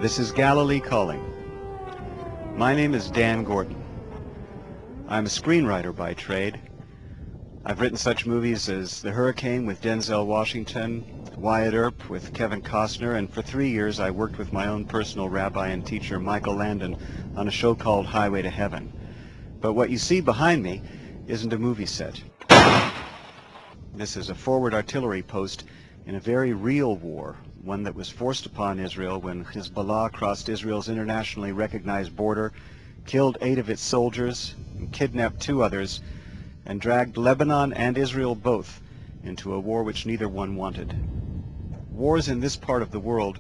This is Galilee Calling. My name is Dan Gordon. I'm a screenwriter by trade. I've written such movies as The Hurricane with Denzel Washington, Wyatt Earp with Kevin Costner, and for 3 years I worked with my own personal rabbi and teacher, Michael Landon, on a show called Highway to Heaven. But what you see behind me isn't a movie set. This is a forward artillery post in a very real war, one that was forced upon Israel when Hezbollah crossed Israel's internationally recognized border, killed 8 of its soldiers, and kidnapped 2 others, and dragged Lebanon and Israel both into a war which neither one wanted. Wars in this part of the world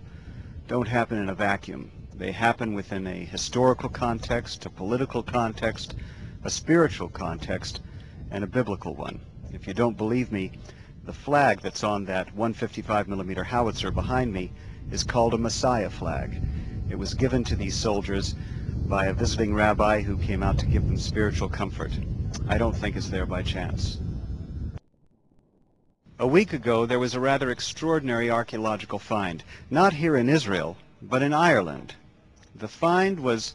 don't happen in a vacuum. They happen within a historical context, a political context, a spiritual context, and a biblical one. If you don't believe me, the flag that's on that 155mm howitzer behind me is called a Messiah flag. It was given to these soldiers by a visiting rabbi who came out to give them spiritual comfort. I don't think it's there by chance. A week ago, there was a rather extraordinary archaeological find, not here in Israel, but in Ireland. The find was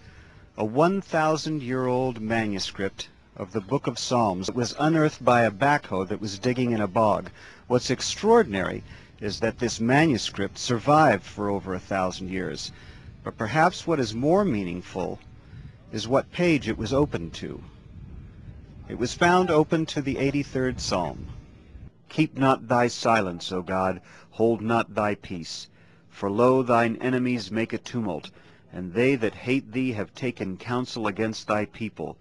a 1,000-year-old manuscript of the Book of Psalms. It was unearthed by a backhoe that was digging in a bog. What's extraordinary is that this manuscript survived for over 1,000 years. But perhaps what is more meaningful is what page it was opened to. It was found open to the 83rd Psalm. Keep not thy silence, O God, hold not thy peace. For lo, thine enemies make a tumult, and they that hate thee have taken counsel against thy people.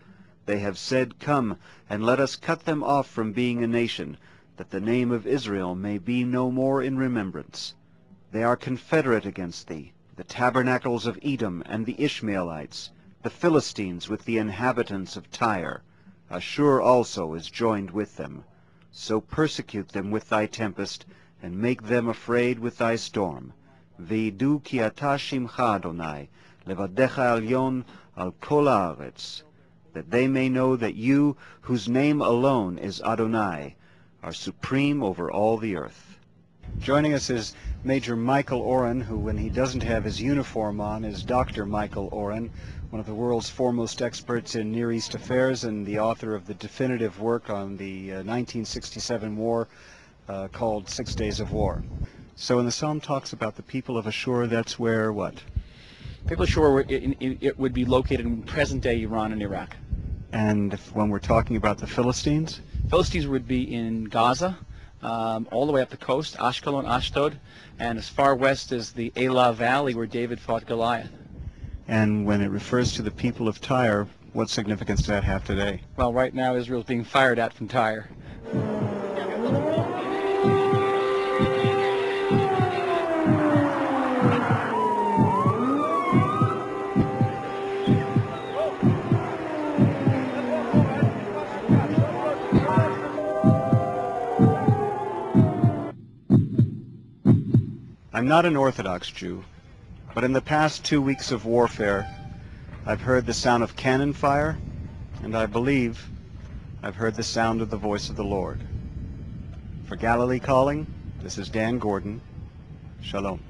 They have said, Come, and let us cut them off from being a nation, that the name of Israel may be no more in remembrance. They are confederate against thee, the tabernacles of Edom and the Ishmaelites, the Philistines with the inhabitants of Tyre. Ashur also is joined with them. So persecute them with thy tempest, and make them afraid with thy storm. V'yidu ki ata shimcha Adonai, levadecha elyon al kol haaretz, that they may know that you, whose name alone is Adonai, are supreme over all the earth. Joining us is Major Michael Oren, who, when he doesn't have his uniform on, is Dr. Michael Oren, one of the world's foremost experts in Near East affairs and the author of the definitive work on the 1967 war called 6 Days of War. So when the Psalm talks about the people of Ashur, that's where what? People of Ashur, it would be located in present-day Iran and Iraq. And when we're talking about the Philistines? Philistines would be in Gaza, all the way up the coast, Ashkelon, Ashdod, and as far west as the Elah Valley where David fought Goliath. And when it refers to the people of Tyre, what significance does that have today? Well, right now Israel's being fired at from Tyre. I'm not an Orthodox Jew, but in the past 2 weeks of warfare, I've heard the sound of cannon fire, and I believe I've heard the sound of the voice of the Lord. For Galilee Calling, this is Dan Gordon. Shalom.